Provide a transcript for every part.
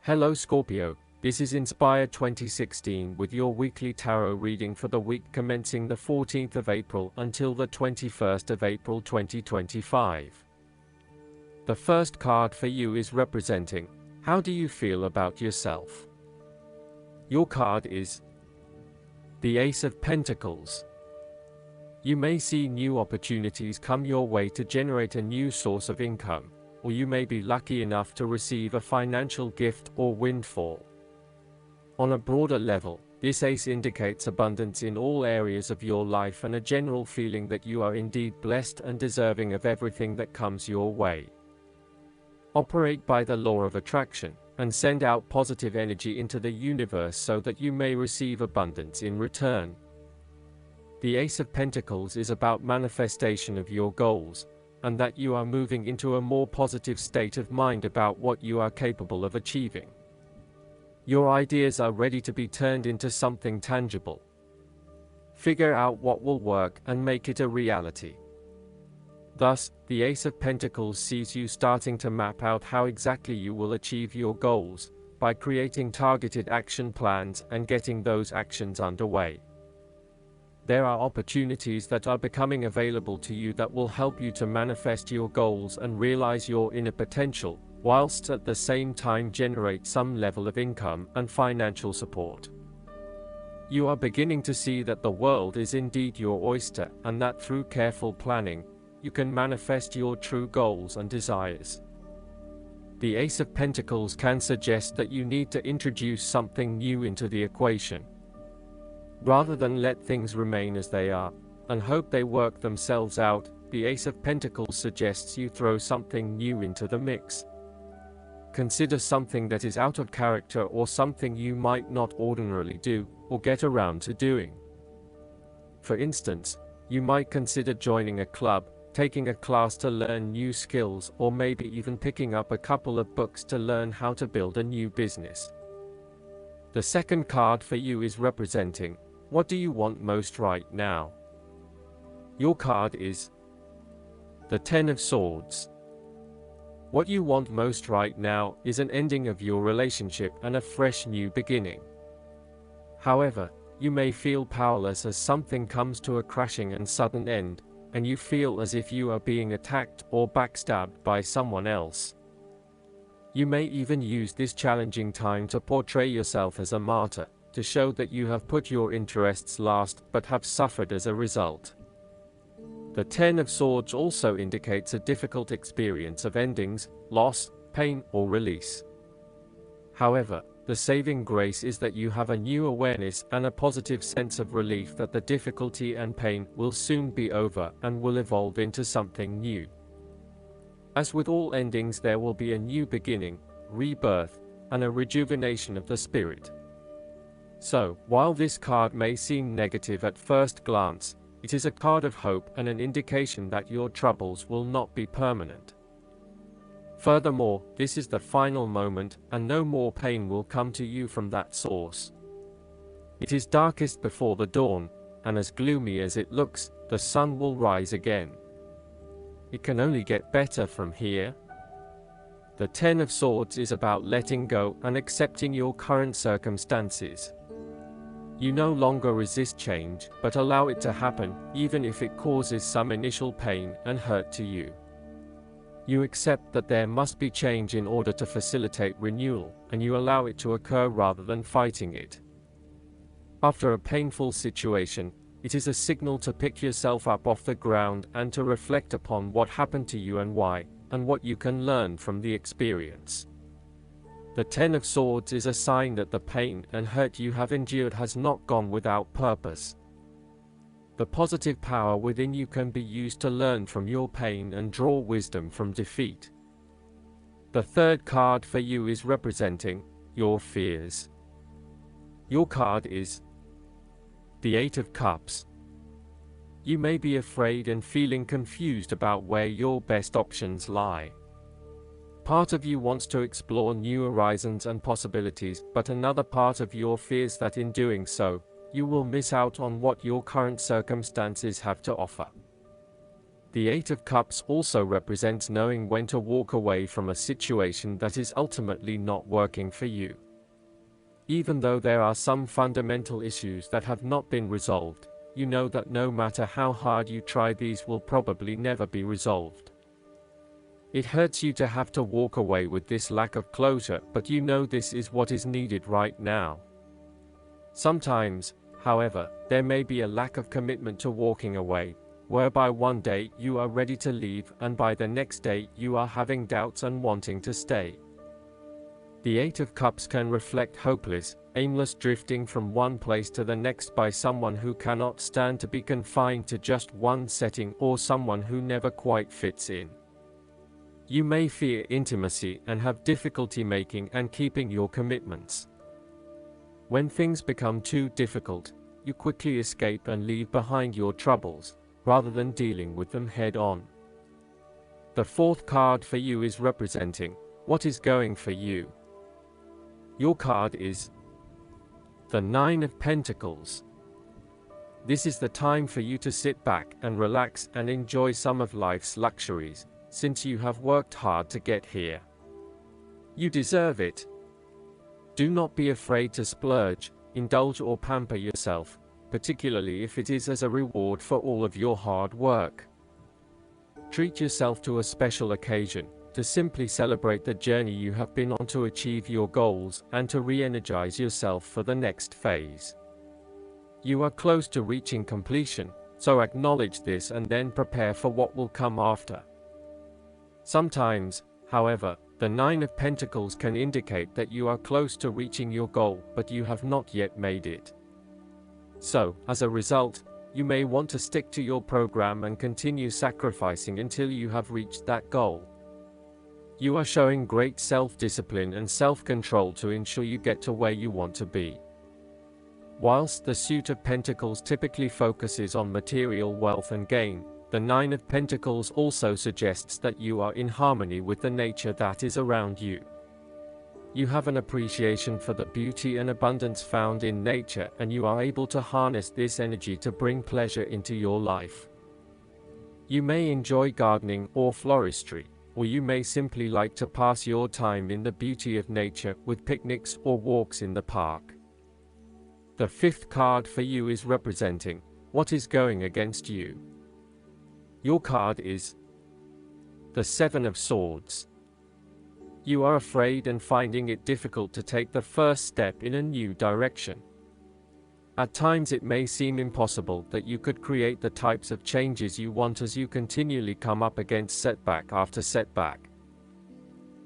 Hello Scorpio, this is Inspire 2016 with your weekly tarot reading for the week commencing the 14th of April until the 21st of April 2025. The first card for you is representing, how do you feel about yourself? Your card is the Ace of Pentacles. You may see new opportunities come your way to generate a new source of income, or you may be lucky enough to receive a financial gift or windfall. On a broader level, this ace indicates abundance in all areas of your life and a general feeling that you are indeed blessed and deserving of everything that comes your way. Operate by the law of attraction, and send out positive energy into the universe so that you may receive abundance in return. The Ace of Pentacles is about manifestation of your goals, and that you are moving into a more positive state of mind about what you are capable of achieving. Your ideas are ready to be turned into something tangible. Figure out what will work and make it a reality. Thus, the Ace of Pentacles sees you starting to map out how exactly you will achieve your goals, by creating targeted action plans and getting those actions underway. There are opportunities that are becoming available to you that will help you to manifest your goals and realize your inner potential, whilst at the same time generate some level of income and financial support. You are beginning to see that the world is indeed your oyster, and that through careful planning, you can manifest your true goals and desires. The Ace of Pentacles can suggest that you need to introduce something new into the equation. Rather than let things remain as they are, and hope they work themselves out, the Ace of Pentacles suggests you throw something new into the mix. Consider something that is out of character or something you might not ordinarily do, or get around to doing. For instance, you might consider joining a club, taking a class to learn new skills, or maybe even picking up a couple of books to learn how to build a new business. The second card for you is representing, what do you want most right now? Your card is the Ten of Swords. What you want most right now is an ending of your relationship and a fresh new beginning. However, you may feel powerless as something comes to a crashing and sudden end, and you feel as if you are being attacked or backstabbed by someone else. You may even use this challenging time to portray yourself as a martyr, to show that you have put your interests last but have suffered as a result. The Ten of Swords also indicates a difficult experience of endings, loss, pain, or release. However, the saving grace is that you have a new awareness and a positive sense of relief that the difficulty and pain will soon be over and will evolve into something new. As with all endings, there will be a new beginning, rebirth, and a rejuvenation of the spirit. So, while this card may seem negative at first glance, it is a card of hope and an indication that your troubles will not be permanent. Furthermore, this is the final moment, and no more pain will come to you from that source. It is darkest before the dawn, and as gloomy as it looks, the sun will rise again. It can only get better from here. The Ten of Swords is about letting go and accepting your current circumstances. You no longer resist change, but allow it to happen, even if it causes some initial pain and hurt to you. You accept that there must be change in order to facilitate renewal, and you allow it to occur rather than fighting it. After a painful situation, it is a signal to pick yourself up off the ground and to reflect upon what happened to you and why, and what you can learn from the experience. The Ten of Swords is a sign that the pain and hurt you have endured has not gone without purpose. The positive power within you can be used to learn from your pain and draw wisdom from defeat. The third card for you is representing your fears. Your card is the Eight of Cups. You may be afraid and feeling confused about where your best options lie. Part of you wants to explore new horizons and possibilities, but another part of you fears that in doing so, you will miss out on what your current circumstances have to offer. The Eight of Cups also represents knowing when to walk away from a situation that is ultimately not working for you. Even though there are some fundamental issues that have not been resolved, you know that no matter how hard you try, these will probably never be resolved. It hurts you to have to walk away with this lack of closure, but you know this is what is needed right now. Sometimes, however, there may be a lack of commitment to walking away, whereby one day you are ready to leave and by the next day you are having doubts and wanting to stay. The Eight of Cups can reflect hopeless, aimless drifting from one place to the next by someone who cannot stand to be confined to just one setting or someone who never quite fits in. You may fear intimacy and have difficulty making and keeping your commitments. When things become too difficult, you quickly escape and leave behind your troubles, rather than dealing with them head on. The fourth card for you is representing what is going for you. Your card is the Nine of Pentacles. This is the time for you to sit back and relax and enjoy some of life's luxuries, since you have worked hard to get here. You deserve it. Do not be afraid to splurge, indulge or pamper yourself, particularly if it is as a reward for all of your hard work. Treat yourself to a special occasion, to simply celebrate the journey you have been on to achieve your goals and to re-energize yourself for the next phase. You are close to reaching completion, so acknowledge this and then prepare for what will come after. Sometimes, however, the Nine of Pentacles can indicate that you are close to reaching your goal, but you have not yet made it. So, as a result, you may want to stick to your program and continue sacrificing until you have reached that goal. You are showing great self-discipline and self-control to ensure you get to where you want to be. Whilst the Suit of Pentacles typically focuses on material wealth and gain, the Nine of Pentacles also suggests that you are in harmony with the nature that is around you. You have an appreciation for the beauty and abundance found in nature, and you are able to harness this energy to bring pleasure into your life. You may enjoy gardening or floristry, or you may simply like to pass your time in the beauty of nature with picnics or walks in the park. The fifth card for you is representing what is going against you. Your card is the Seven of Swords. You are afraid and finding it difficult to take the first step in a new direction. At times it may seem impossible that you could create the types of changes you want as you continually come up against setback after setback.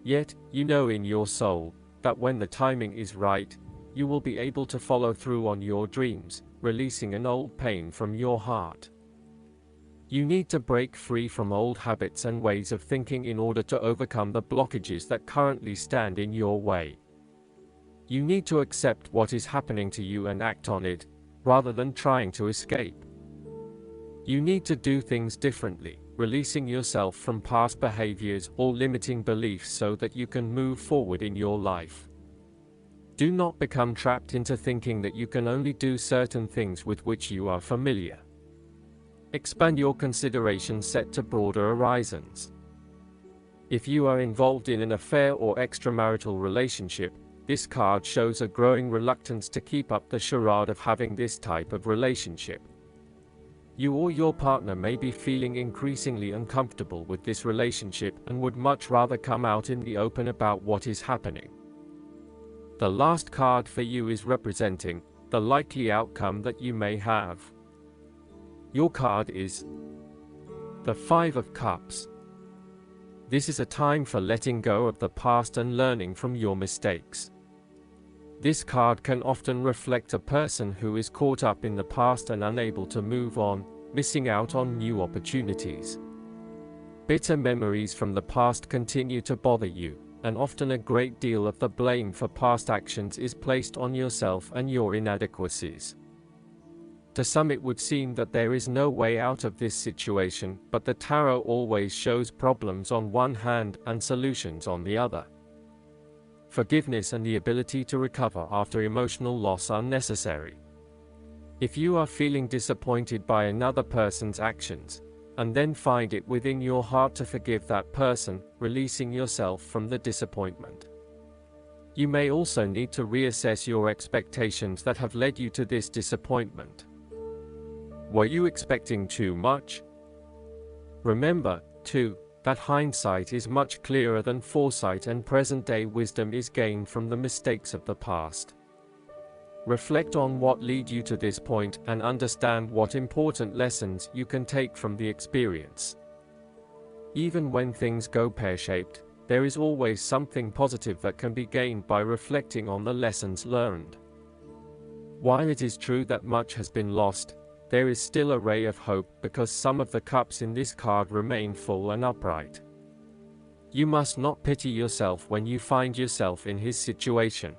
Yet, you know in your soul that when the timing is right, you will be able to follow through on your dreams, releasing an old pain from your heart. You need to break free from old habits and ways of thinking in order to overcome the blockages that currently stand in your way. You need to accept what is happening to you and act on it, rather than trying to escape. You need to do things differently, releasing yourself from past behaviors or limiting beliefs so that you can move forward in your life. Do not become trapped into thinking that you can only do certain things with which you are familiar. Expand your consideration set to broader horizons. If you are involved in an affair or extramarital relationship, this card shows a growing reluctance to keep up the charade of having this type of relationship. You or your partner may be feeling increasingly uncomfortable with this relationship and would much rather come out in the open about what is happening. The last card for you is representing the likely outcome that you may have. Your card is the Five of Cups. This is a time for letting go of the past and learning from your mistakes. This card can often reflect a person who is caught up in the past and unable to move on, missing out on new opportunities. Bitter memories from the past continue to bother you, and often a great deal of the blame for past actions is placed on yourself and your inadequacies. To some it would seem that there is no way out of this situation, but the tarot always shows problems on one hand and solutions on the other. Forgiveness and the ability to recover after emotional loss are necessary. If you are feeling disappointed by another person's actions, and then find it within your heart to forgive that person, releasing yourself from the disappointment. You may also need to reassess your expectations that have led you to this disappointment. Were you expecting too much? Remember, too, that hindsight is much clearer than foresight, and present-day wisdom is gained from the mistakes of the past. Reflect on what led you to this point and understand what important lessons you can take from the experience. Even when things go pear-shaped, there is always something positive that can be gained by reflecting on the lessons learned. While it is true that much has been lost, there is still a ray of hope, because some of the cups in this card remain full and upright. You must not pity yourself when you find yourself in his situation.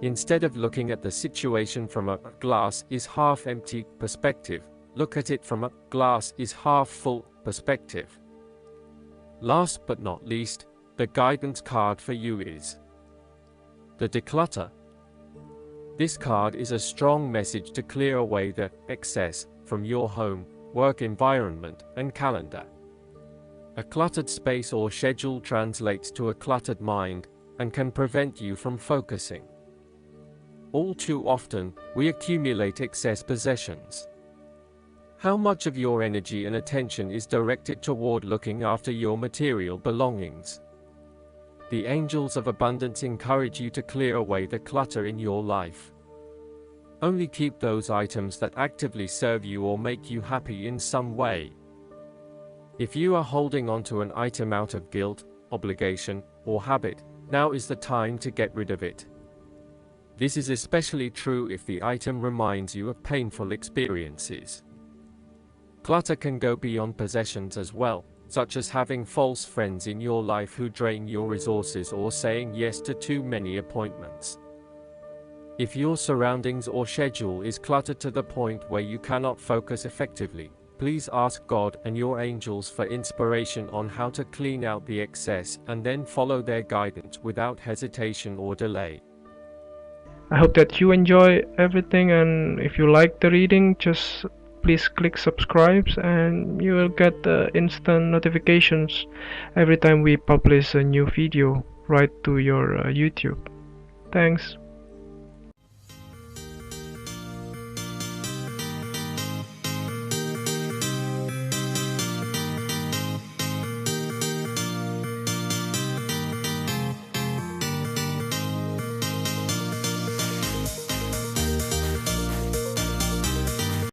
Instead of looking at the situation from a glass is half empty perspective, look at it from a glass is half full perspective. Last but not least, the guidance card for you is the Declutter. This card is a strong message to clear away the excess from your home, work environment, and calendar. A cluttered space or schedule translates to a cluttered mind and can prevent you from focusing. All too often, we accumulate excess possessions. How much of your energy and attention is directed toward looking after your material belongings? The angels of abundance encourage you to clear away the clutter in your life. Only keep those items that actively serve you or make you happy in some way. If you are holding on to an item out of guilt, obligation, or habit, now is the time to get rid of it. This is especially true if the item reminds you of painful experiences. Clutter can go beyond possessions as well, such as having false friends in your life who drain your resources or saying yes to too many appointments. If your surroundings or schedule is cluttered to the point where you cannot focus effectively, please ask God and your angels for inspiration on how to clean out the excess, and then follow their guidance without hesitation or delay. I hope that you enjoy everything, and if you like the reading, just please click subscribe and you will get instant notifications every time we publish a new video right to your YouTube. Thanks.